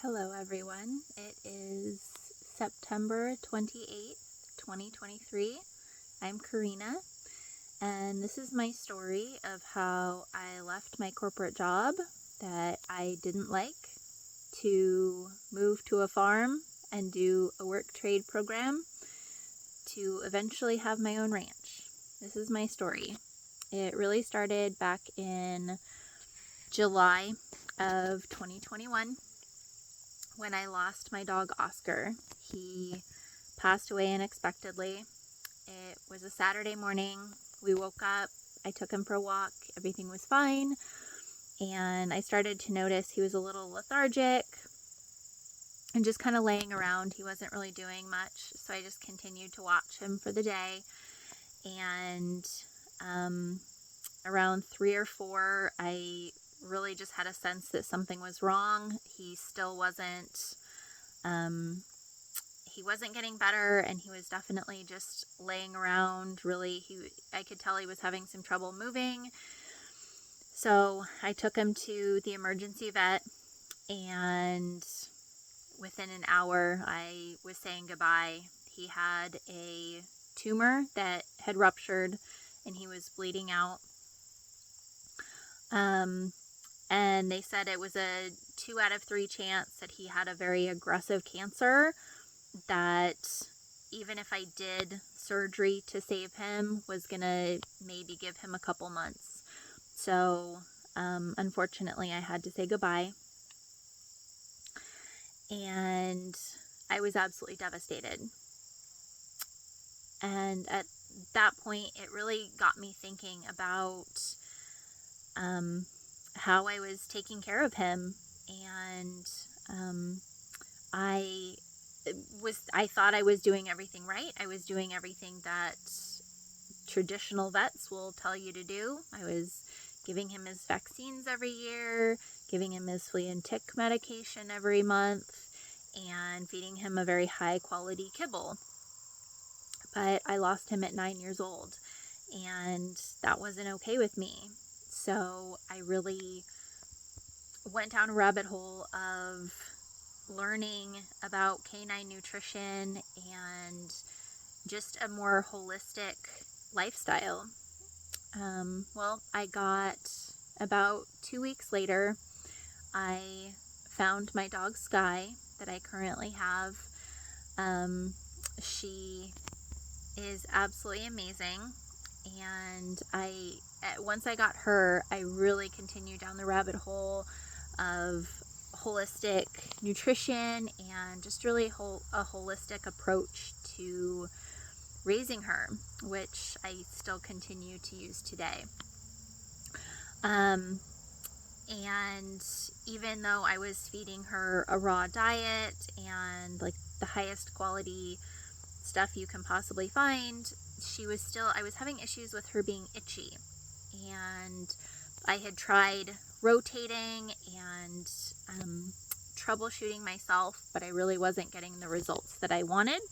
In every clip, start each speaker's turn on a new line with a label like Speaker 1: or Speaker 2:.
Speaker 1: Hello everyone, it is September 28th, 2023. I'm Karina, and this is my story of how I left my corporate job that I didn't like to move to a farm and do a work trade program to eventually have my own ranch. This is my story. It really started back in July of 2021. When I lost my dog Oscar. He passed away unexpectedly. It was a Saturday morning. We woke up, I took him for a walk, everything was fine, and I started to notice he was a little lethargic and just kind of laying around. He wasn't really doing much, so I just continued to watch him for the day. And around 3 or 4, I really just had a sense that something was wrong. He still wasn't getting better, and he was definitely just laying around. Really, I could tell he was having some trouble moving. So I took him to the emergency vet, and within an hour I was saying goodbye. He had a tumor that had ruptured and he was bleeding out. And they said it was a 2 out of 3 chance that he had a very aggressive cancer, that even if I did surgery to save him, was gonna maybe give him a couple months. So unfortunately I had to say goodbye, and I was absolutely devastated. And at that point it really got me thinking about how I was taking care of him. And I thought I was doing everything right. I was doing everything that traditional vets will tell you to do. I was giving him his vaccines every year, giving him his flea and tick medication every month, and feeding him a very high quality kibble. But I lost him at 9 years old, and that wasn't okay with me. So I really went down a rabbit hole of learning about canine nutrition and just a more holistic lifestyle. I got, about 2 weeks later, I found my dog Sky that I currently have. She is absolutely amazing, and once I got her, I really continued down the rabbit hole of holistic nutrition and just really a holistic approach to raising her, which I still continue to use today. And even though I was feeding her a raw diet and like the highest quality stuff you can possibly find, I was having issues with her being itchy. And I had tried rotating and troubleshooting myself, but I really wasn't getting the results that I wanted.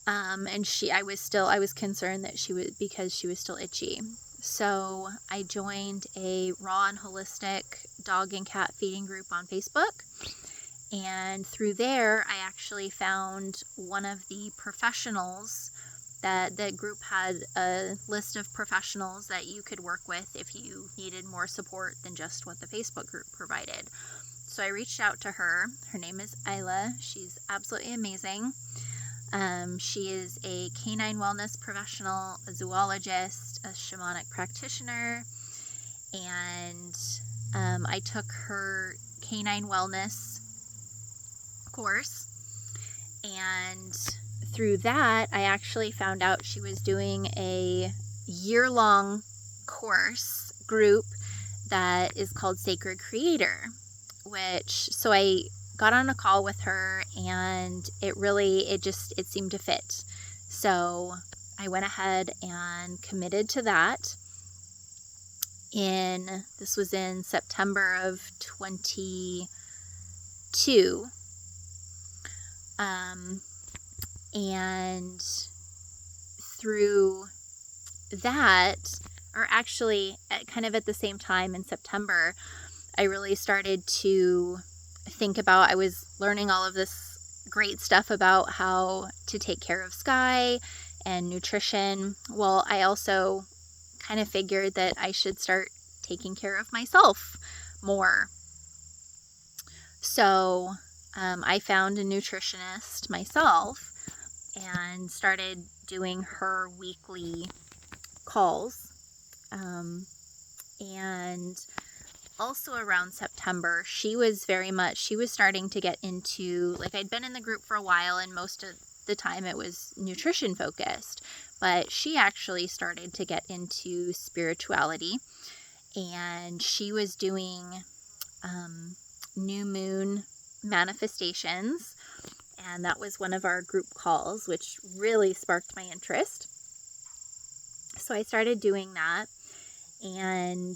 Speaker 1: And I was concerned that because she was still itchy. So I joined a raw and holistic dog and cat feeding group on Facebook. And through there, I actually found one of the professionals that the group had a list of professionals that you could work with if you needed more support than just what the Facebook group provided. So I reached out to her. Her name is Isla. She's absolutely amazing. She is a canine wellness professional, a zoologist, a shamanic practitioner, and I took her canine wellness course, and through that I actually found out she was doing a year-long course group that is called Sacred Creator, so I got on a call with her, and it seemed to fit. So I went ahead and committed to that. This was in September of 22. And through that, or actually kind of at the same time in September, I really started to I was learning all of this great stuff about how to take care of Sky and nutrition. Well, I also kind of figured that I should start taking care of myself more. So I found a nutritionist myself and started doing her weekly calls. And also around September, she was starting to get into, like, I'd been in the group for a while, and most of the time it was nutrition focused, but she actually started to get into spirituality, and she was doing new moon manifestations, and that was one of our group calls, which really sparked my interest. So I started doing that, and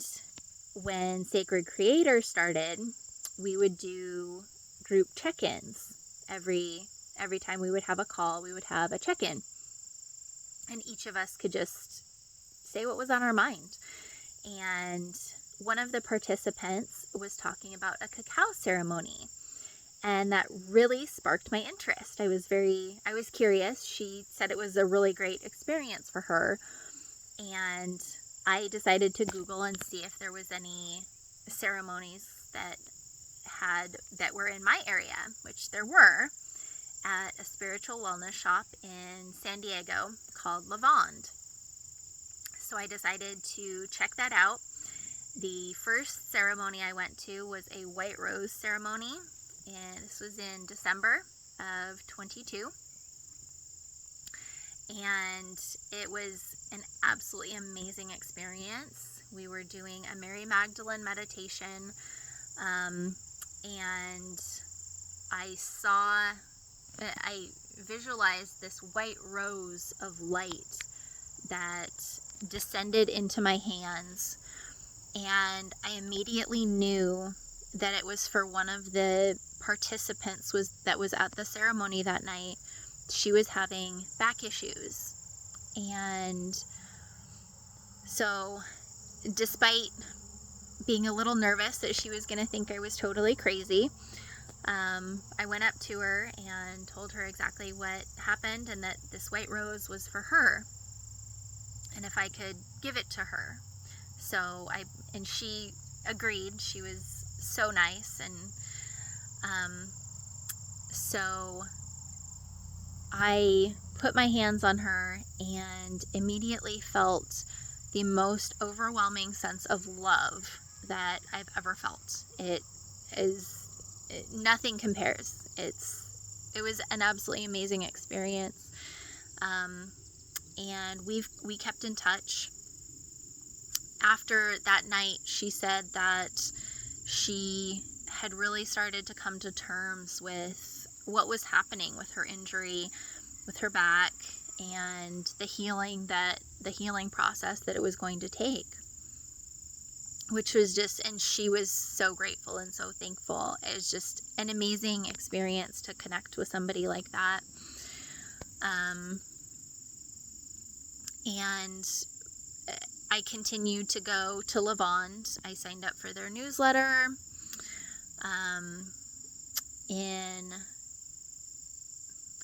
Speaker 1: when Sacred Creator started, we would do group check-ins. Every time we would have a call, we would have a check-in. And each of us could just say what was on our mind. And one of the participants was talking about a cacao ceremony. And that really sparked my interest. I was curious. She said it was a really great experience for her. And I decided to Google and see if there was any ceremonies that were in my area, which there were, at a spiritual wellness shop in San Diego called Lavande. So I decided to check that out. The first ceremony I went to was a white rose ceremony, and this was in December of 22. And it was an absolutely amazing experience. We were doing a Mary Magdalene meditation, and I visualized this white rose of light that descended into my hands, and I immediately knew that it was for one of the participants that was at the ceremony that night. She was having back issues, and so despite being a little nervous that she was going to think I was totally crazy, I went up to her and told her exactly what happened, and that this white rose was for her, and if I could give it to her. And she agreed. She was so nice, and so I put my hands on her and immediately felt the most overwhelming sense of love that I've ever felt. Nothing compares. It was an absolutely amazing experience. And we kept in touch. After that night, she said that she had really started to come to terms with what was happening with her injury, with her back, and the healing process that it was going to take, which was and she was so grateful and so thankful. It was just an amazing experience to connect with somebody like that. And I continued to go to Lavande. I signed up for their newsletter.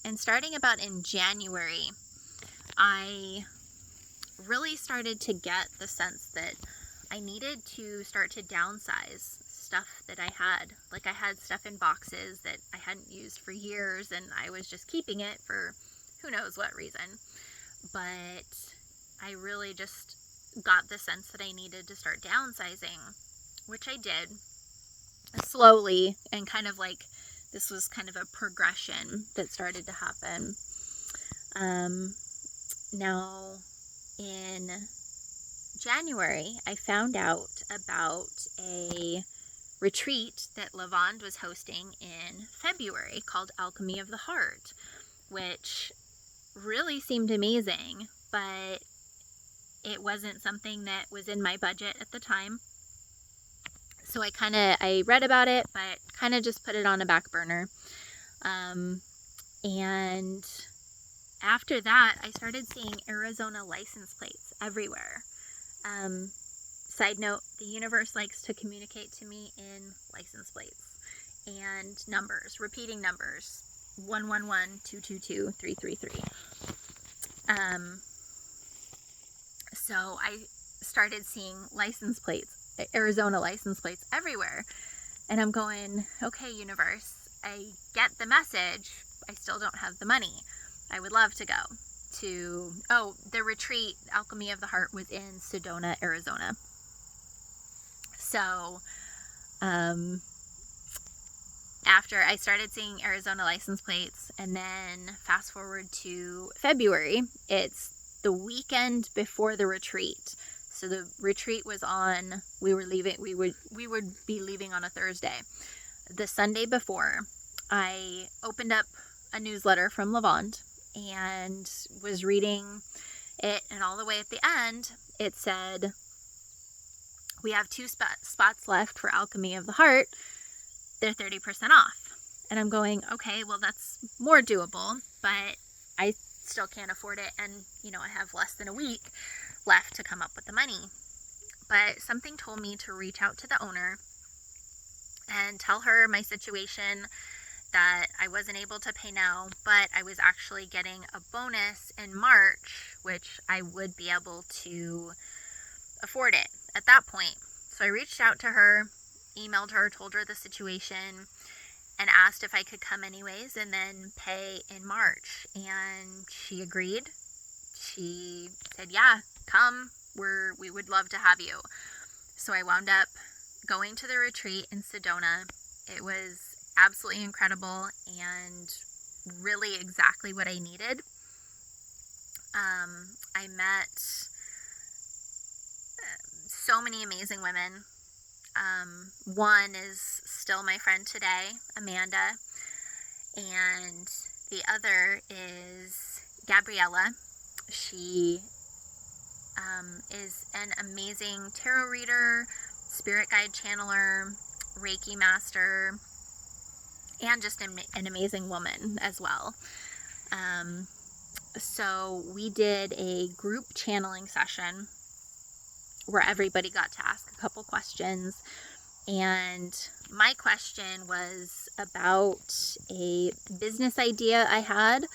Speaker 1: And starting about in January, I really started to get the sense that I needed to start to downsize stuff that I had. Like, I had stuff in boxes that I hadn't used for years, and I was just keeping it for who knows what reason. But I really just got the sense that I needed to start downsizing, which I did slowly, and kind of like this was kind of a progression that started to happen. Now in January, I found out about a retreat that Lavande was hosting in February called Alchemy of the Heart, which really seemed amazing, but it wasn't something that was in my budget at the time. So I read about it, but kind of just put it on a back burner. And after that, I started seeing Arizona license plates everywhere. Side note, the universe likes to communicate to me in license plates. and numbers, repeating numbers, 111, 222, 333. So I started seeing license plates, Arizona license plates everywhere. And I'm going, okay, universe, I get the message. I still don't have the money. I would love to go to, the retreat, Alchemy of the Heart, was in Sedona, Arizona. So, after I started seeing Arizona license plates, and then fast forward to February, it's the weekend before the retreat. So the retreat was on, we would be leaving on a Thursday. The Sunday before, I opened up a newsletter from Levant and was reading it, and all the way at the end, it said, we have 2 spots left for Alchemy of the Heart. They're 30% off. And I'm going, okay, well, that's more doable, but I still can't afford it. And, I have less than a week left to come up with the money. But something told me to reach out to the owner and tell her my situation, that I wasn't able to pay now, but I was actually getting a bonus in March, which I would be able to afford it at that point. So I reached out to her, emailed her, told her the situation, and asked if I could come anyways and then pay in March. And she agreed. She said, yeah, come. We would love to have you. So I wound up going to the retreat in Sedona. It was absolutely incredible and really exactly what I needed. I met so many amazing women. One is still my friend today, Amanda, and the other is Gabriella. She is an amazing tarot reader, spirit guide channeler, Reiki master, and just an amazing woman as well. So we did a group channeling session where everybody got to ask a couple questions. And my question was about a business idea I had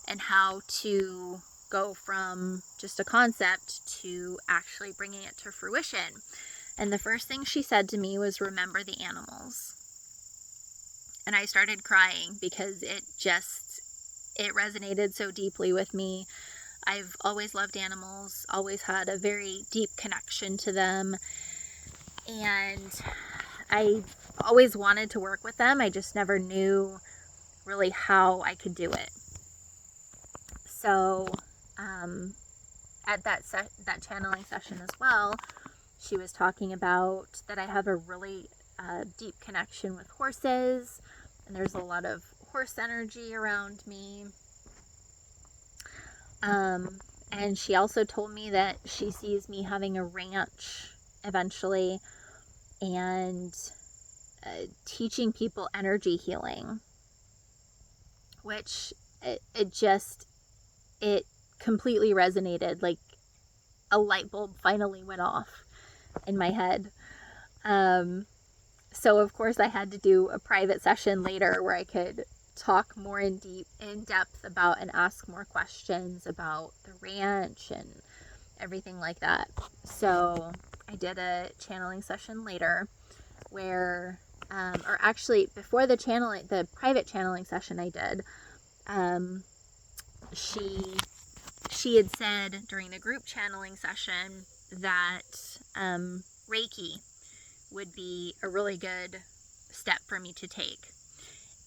Speaker 1: and how to go from just a concept to actually bringing it to fruition. And the first thing she said to me was, remember the animals. And I started crying because it resonated so deeply with me. I've always loved animals, always had a very deep connection to them. And I always wanted to work with them. I just never knew really how I could do it. So at that channeling session as well, she was talking about that I have a really deep connection with horses, and there's a lot of horse energy around me. And she also told me that she sees me having a ranch eventually and teaching people energy healing, which it completely resonated. Like a light bulb finally went off in my head. So of course I had to do a private session later where I could talk more in depth about and ask more questions about the ranch and everything like that. So I did a channeling session later where, or actually before the private channeling session I did, she had said during the group channeling session that Reiki would be a really good step for me to take.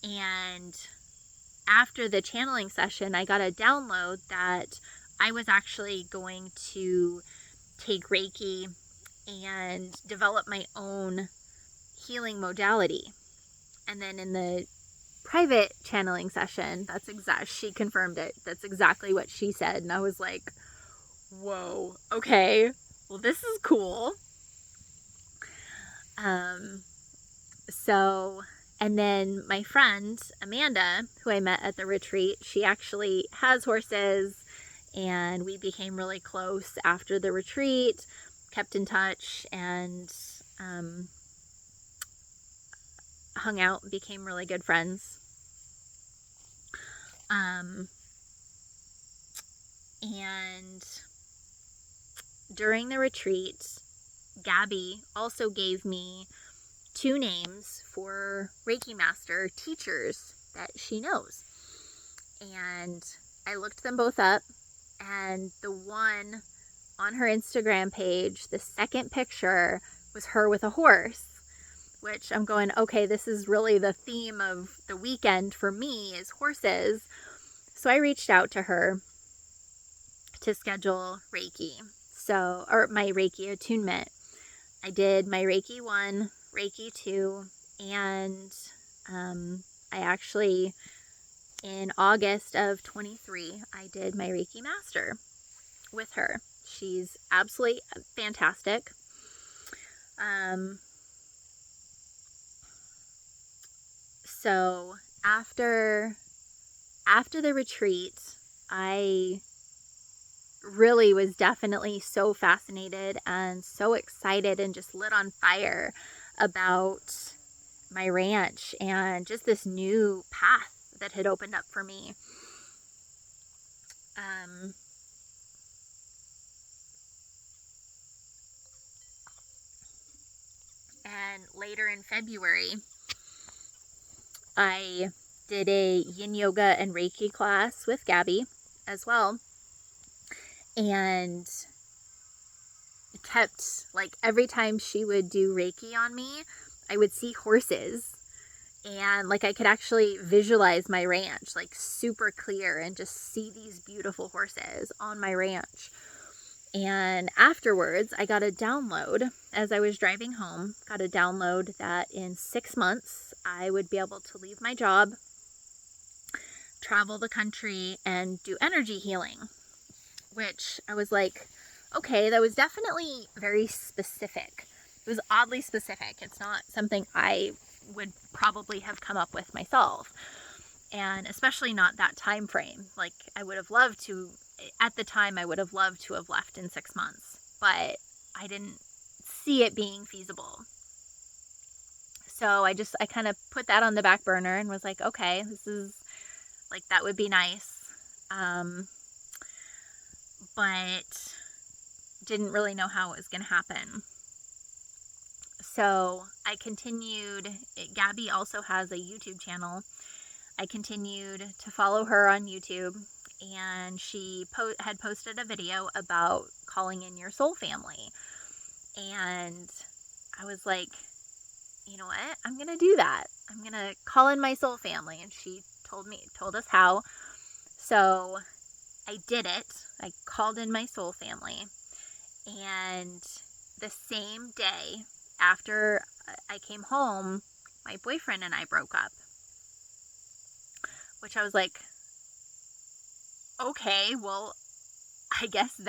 Speaker 1: And after the channeling session, I got a download that I was actually going to take Reiki and develop my own healing modality. And then in the private channeling session, she confirmed it. That's exactly what she said. And I was like, whoa, okay, well, this is cool. And then my friend, Amanda, who I met at the retreat, she actually has horses, and we became really close after the retreat, kept in touch, and hung out and became really good friends. And during the retreat, Gabby also gave me 2 names for Reiki Master teachers that she knows. And I looked them both up, and the one on her Instagram page, the second picture was her with a horse, which I'm going, okay, this is really the theme of the weekend for me is horses. So I reached out to her to schedule Reiki. Or my Reiki attunement. I did my Reiki 1, Reiki 2, and I actually, in August of 23, I did my Reiki Master with her. She's absolutely fantastic. So after the retreat, I really was definitely so fascinated and so excited and just lit on fire about my ranch and just this new path that had opened up for me. And later in February, I did a Yin Yoga and Reiki class with Gabby as well. And it kept, like, every time she would do Reiki on me, I would see horses. And, like, I could actually visualize my ranch, like, super clear and just see these beautiful horses on my ranch. And afterwards, I got a download as I was driving home, got a download that in 6 months, I would be able to leave my job, travel the country, and do energy healing, which I was like, okay, that was definitely very specific. It was oddly specific. It's not something I would probably have come up with myself, and especially not that time frame. Like, I would have loved to, at the time, I would have loved to have left in 6 months, but I didn't see it being feasible. So I kind of put that on the back burner and was like, okay, this is, like, that would be nice. But didn't really know how it was going to happen. So I continued. Gabby also has a YouTube channel. I continued to follow her on YouTube, and she had posted a video about calling in your soul family. And I was like, you know what? I'm going to do that. I'm going to call in my soul family. And she told us how. So I did it. I called in my soul family. And the same day after I came home, my boyfriend and I broke up. Which I was like, okay, well, I guess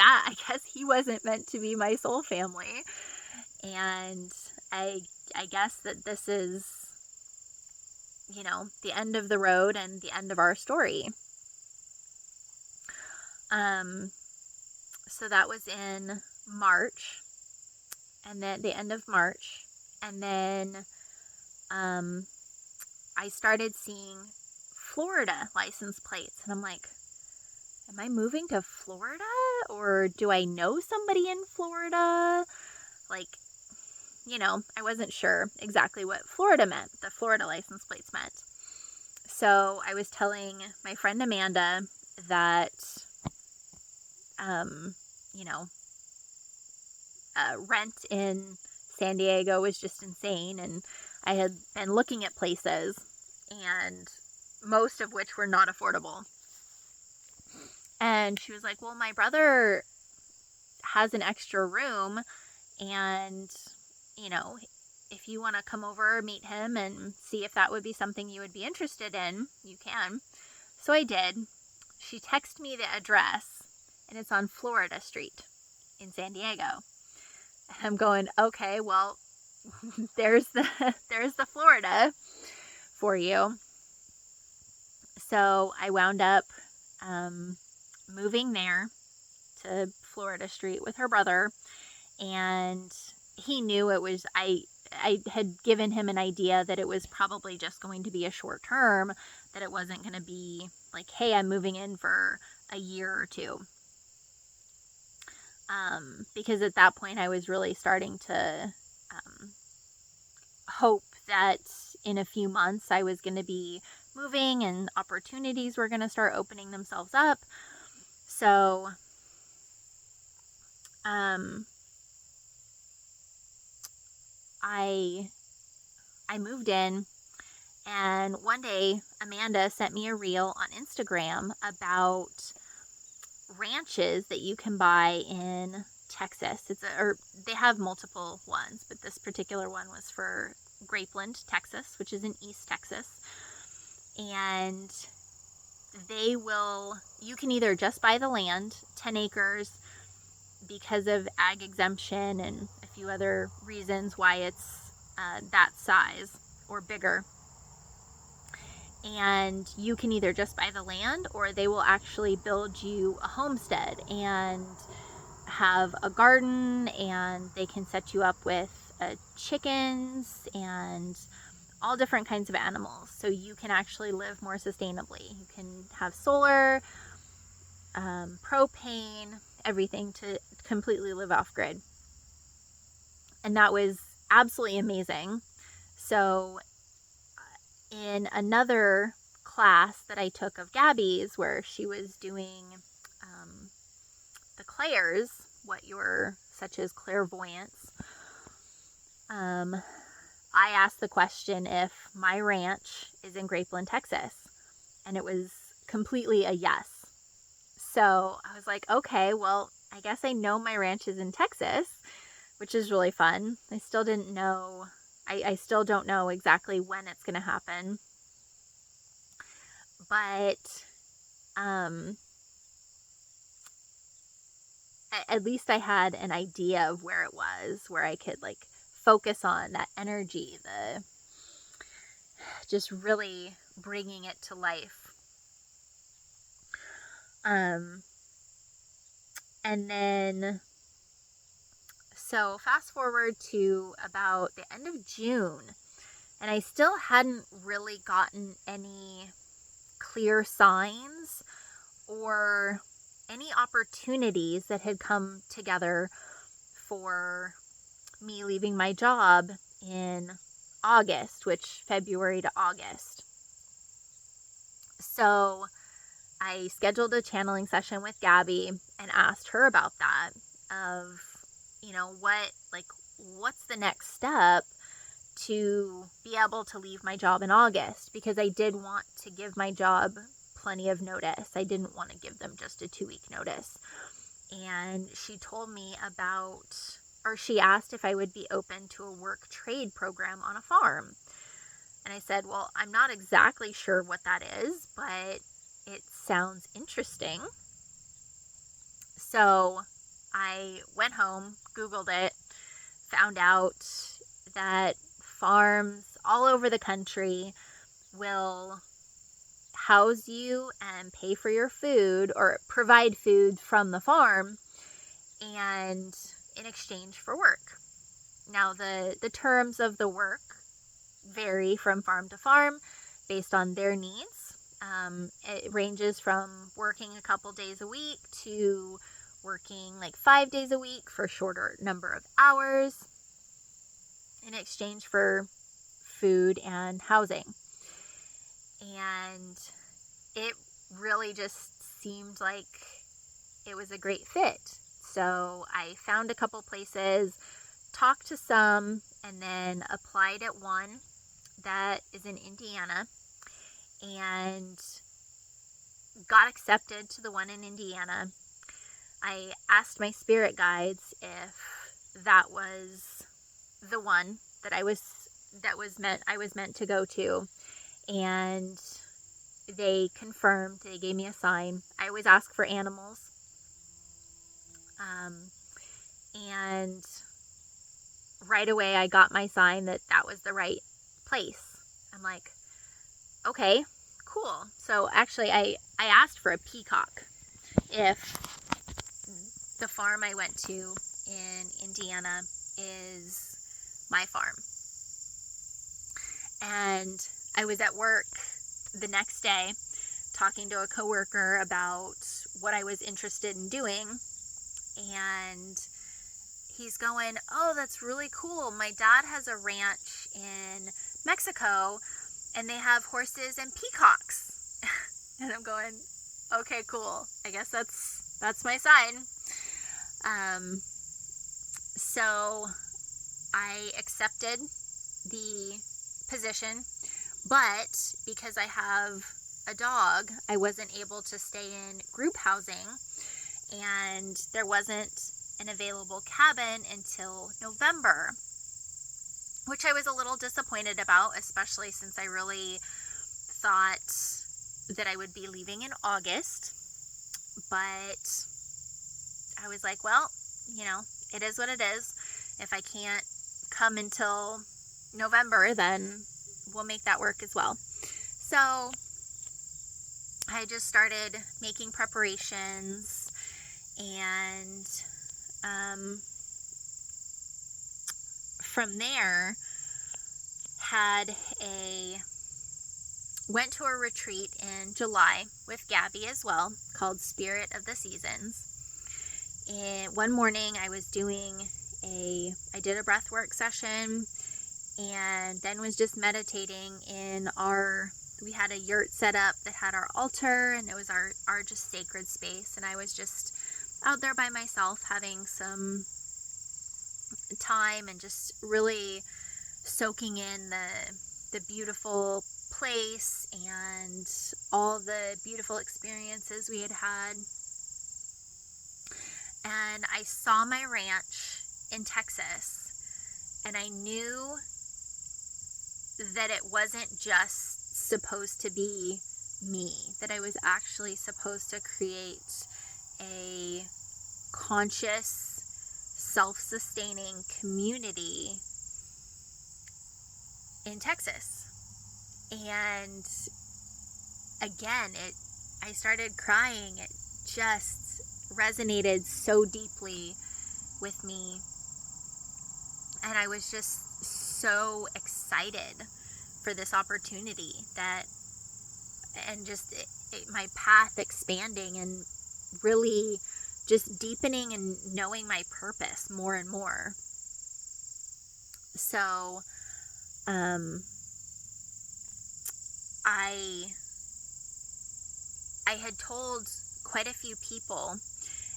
Speaker 1: he wasn't meant to be my soul family. And I guess that this is, you know, the end of the road and the end of our story. So that was in March, and then the end of March, and then I started seeing Florida license plates, and I'm like, am I moving to Florida, or do I know somebody in Florida? Like, you know, I wasn't sure exactly what Florida meant, the Florida license plates meant. So I was telling my friend Amanda that, you know, rent in San Diego was just insane, and I had been looking at places, and most of which were not affordable. And she was like, well, my brother has an extra room, and, you know, if you want to come over, meet him, and see if that would be something you would be interested in, you can. So I did. She texted me the address, and it's on Florida Street in San Diego. And I'm going, okay, well, there's the Florida for you. So I wound up moving there to Florida Street with her brother, and he knew it was, I had given him an idea that it was probably just going to be a short term, that it wasn't going to be like, hey, I'm moving in for a year or two. Because at that point I was really starting to hope that in a few months I was going to be moving and opportunities were going to start opening themselves up. So, I moved in, and one day Amanda sent me a reel on Instagram about ranches that you can buy in Texas. Or they have multiple ones, but this particular one was for Grapeland, Texas, which is in East Texas. And you can either just buy the land, 10 acres, because of ag exemption and a few other reasons why it's that size or bigger. And you can either just buy the land, or they will actually build you a homestead and have a garden, and they can set you up with chickens and all different kinds of animals, so you can actually live more sustainably. You can have solar, propane, everything to completely live off grid. And that was absolutely amazing. So in another class that I took of Gabby's, where she was doing the clairs, such as clairvoyance, I asked the question if my ranch is in Grapeland, Texas, and it was completely a yes. So I was like, okay, well, I guess I know my ranch is in Texas, which is really fun. I still didn't know, I still don't know exactly when it's going to happen, but at least I had an idea of where it was, where I could like focus on that energy, just really bringing it to life. And then, so fast forward to about the end of June, and I still hadn't really gotten any clear signs or any opportunities that had come together for me leaving my job in August, which February to August. So I scheduled a channeling session with Gabby and asked her about that, of, what's the next step to be able to leave my job in August, because I did want to give my job plenty of notice. I didn't want to give them just a 2-week notice. And she told me she asked if I would be open to a work trade program on a farm. And I said, well, I'm not exactly sure what that is, but it sounds interesting. So I went home, Googled it, found out that farms all over the country will house you and pay for your food, or provide food from the farm, and in exchange for work. Now, the terms of the work vary from farm to farm based on their needs. It ranges from working a couple days a week to working like 5 days a week for a shorter number of hours in exchange for food and housing. And it really just seemed like it was a great fit. So I found a couple places, talked to some, and then applied at one that is in Indiana, and got accepted to the one in Indiana. I asked my spirit guides if that was the one that I was meant to go to, and they confirmed. They gave me a sign. I always ask for animals, and right away I got my sign that was the right place. I'm like, okay, cool. So actually I asked for a peacock if the farm I went to in Indiana is my farm. And I was at work the next day talking to a coworker about what I was interested in doing, and he's going, "Oh, that's really cool. My dad has a ranch in Mexico, and they have horses and peacocks." And I'm going, "Okay, cool. I guess that's my sign." So I accepted the position, but because I have a dog, I wasn't able to stay in group housing, and there wasn't an available cabin until November, which I was a little disappointed about, especially since I really thought that I would be leaving in August. But I was like, well, it is what it is. If I can't come until November, then we'll make that work as well. So I just started making preparations, and from there went to a retreat in July with Gabby as well, called Spirit of the Seasons. And one morning I was I did a breathwork session, and then was just meditating we had a yurt set up that had our altar, and it was our just sacred space. And I was just out there by myself having some time and just really soaking in the beautiful place and all the beautiful experiences we had had. And I saw my ranch in Texas, and I knew that it wasn't just supposed to be me, that I was actually supposed to create a conscious, self-sustaining community in Texas. And again, I started crying. It just resonated so deeply with me, and I was just so excited for this opportunity, and just my path expanding and really just deepening and knowing my purpose more and more. So I had told quite a few people,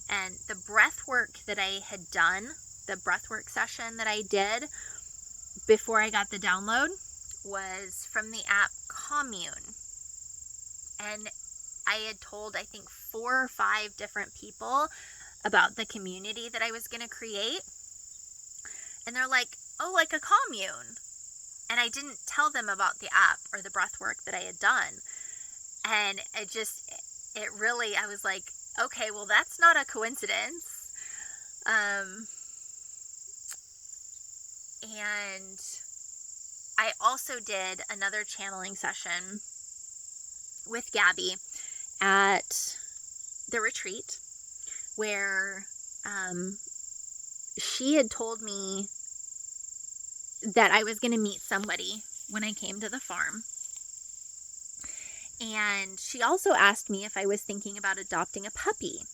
Speaker 1: and the breath work that I had done, the breath work session that I did before I got the download, was from the app Commune. And I had told, I think, 4 or 5 different people about the community that I was going to create. And they're like, "Oh, like a commune." And I didn't tell them about the app or the breath work that I had done. And it really, I was like, okay, well, that's not a coincidence. And I also did another channeling session with Gabby at the retreat, where she had told me that I was going to meet somebody when I came to the farm. And she also asked me if I was thinking about adopting a puppy,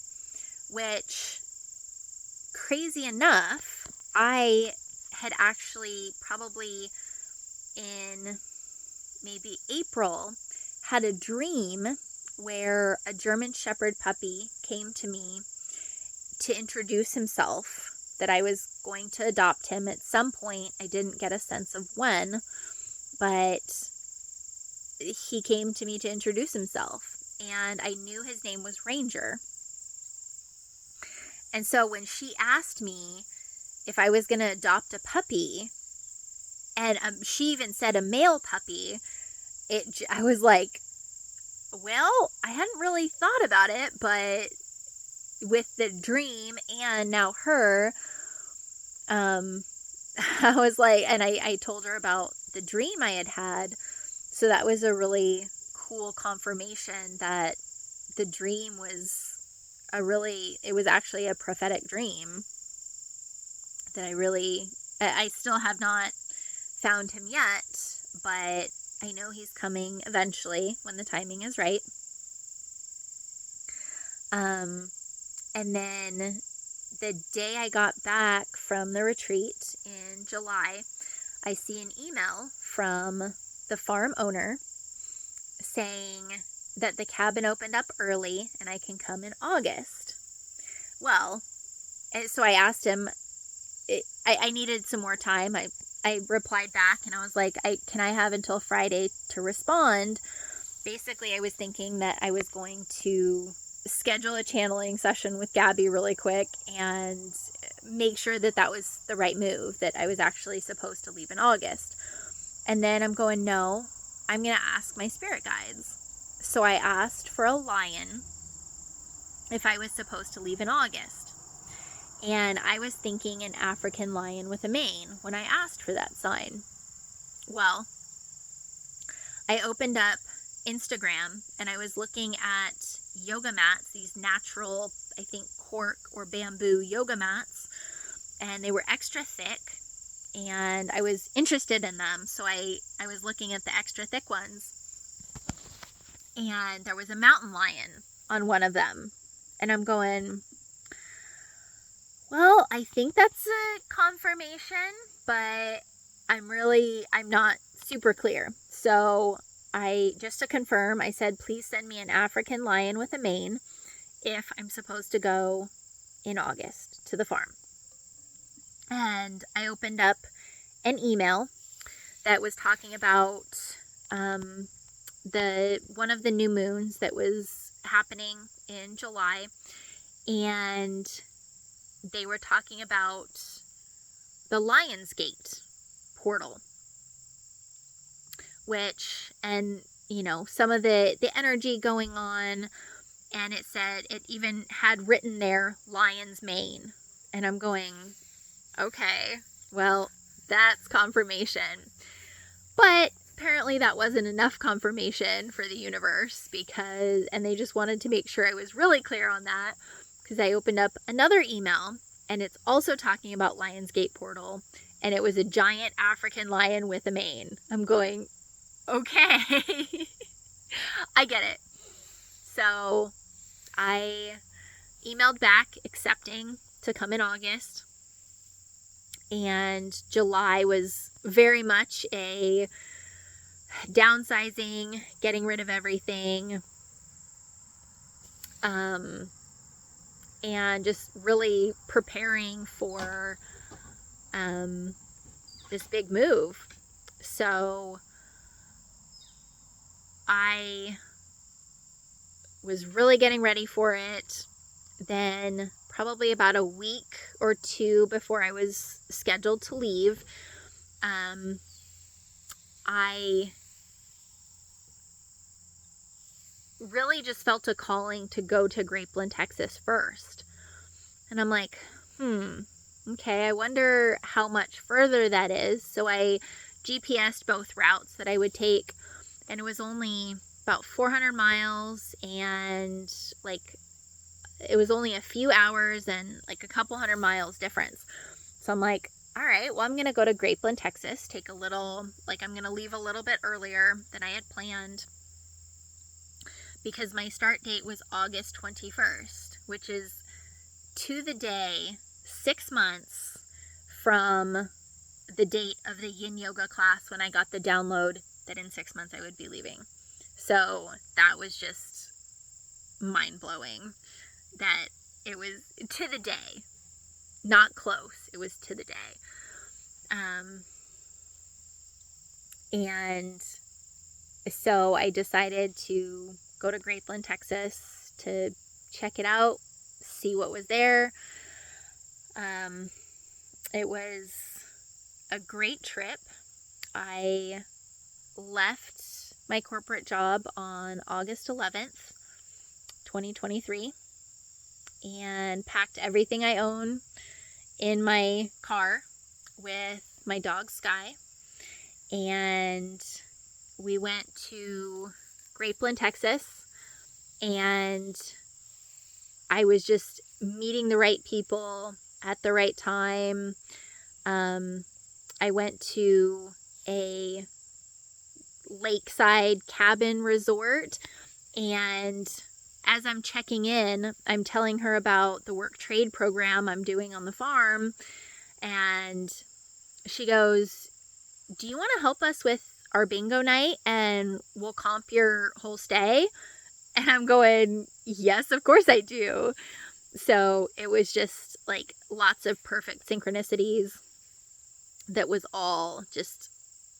Speaker 1: which, crazy enough, I had actually probably in maybe April had a dream where a German Shepherd puppy came to me to introduce himself, that I was going to adopt him at some point. I didn't get a sense of when, but he came to me to introduce himself, and I knew his name was Ranger. And so when she asked me if I was going to adopt a puppy, and she even said a male puppy, I was like, well, I hadn't really thought about it, but with the dream and now her, I was like, and I told her about the dream I had had. So that was a really cool confirmation that the dream was it was actually a prophetic dream, that I still have not found him yet, but I know he's coming eventually when the timing is right. And then the day I got back from the retreat in July, I see an email from the farm owner saying that the cabin opened up early and I can come in August. Well, so I asked him, I needed some more time. I replied back and I was like, can I have until Friday to respond? Basically, I was thinking that I was going to schedule a channeling session with Gabby really quick and make sure that that was the right move, that I was actually supposed to leave in August. And then I'm going, no, I'm going to ask my spirit guides. So I asked for a lion if I was supposed to leave in August. And I was thinking an African lion with a mane when I asked for that sign. Well, I opened up Instagram and I was looking at yoga mats, these natural, I think cork or bamboo yoga mats, and they were extra thick and I was interested in them. So I was looking at the extra thick ones and there was a mountain lion on one of them. And I'm going, well, I think that's a confirmation, but I'm not super clear. So just to confirm, I said, please send me an African lion with a mane if I'm supposed to go in August to the farm. And I opened up an email that was talking about one of the new moons that was happening in July, and they were talking about the Lion's Gate portal, some of the energy going on, and it said, it even had written there, lion's mane. And I'm going, okay, well, that's confirmation. But apparently that wasn't enough confirmation for the universe, and they just wanted to make sure I was really clear on that, because I opened up another email and it's also talking about Lion's Gate portal, and it was a giant African lion with a mane. I'm going, okay, I get it. So I emailed back accepting to come in August, and July was very much a downsizing, getting rid of everything, and just really preparing for this big move. So I was really getting ready for it. Then probably about a week or two before I was scheduled to leave, I really just felt a calling to go to Grapeland, Texas first. And I'm like, okay, I wonder how much further that is. So I GPSed both routes that I would take, and it was only about 400 miles, and it was only a few hours and like a couple hundred miles difference. So I'm like, all right, well, I'm going to go to Grapeland, Texas, I'm going to leave a little bit earlier than I had planned, because my start date was August 21st, which is to the day 6 months from the date of the Yin Yoga class when I got the download that in 6 months I would be leaving. So that was just mind-blowing that it was to the day, not close. It was to the day. And so I decided to go to Grapeland, Texas to check it out, see what was there. It was a great trip. I left my corporate job on August 11th, 2023, and packed everything I own in my car with my dog Sky, and we went to Grapeland, Texas, and I was just meeting the right people at the right time. I went to a lakeside cabin resort. And as I'm checking in, I'm telling her about the work trade program I'm doing on the farm. And she goes, do you want to help us with our bingo night and we'll comp your whole stay? And I'm going, yes, of course I do. So it was just like lots of perfect synchronicities that was all just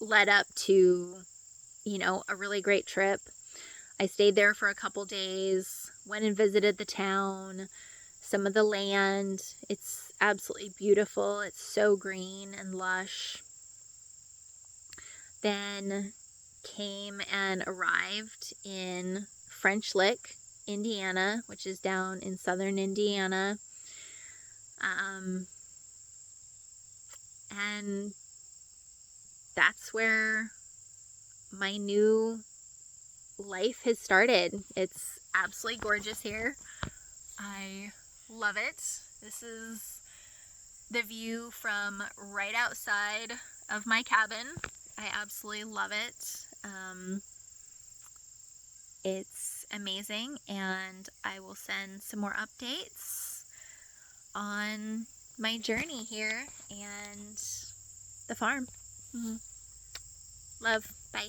Speaker 1: led up to, you know, a really great trip. I stayed there for a couple days, went and visited the town, some of the land. It's absolutely beautiful. It's so green and lush. Then came and arrived in French Lick, Indiana, which is down in southern Indiana. And that's where my new life has started. It's absolutely gorgeous here. I love it. This is the view from right outside of my cabin. I absolutely love it. It's amazing, and I will send some more updates on my journey here and the farm. Love. Bye.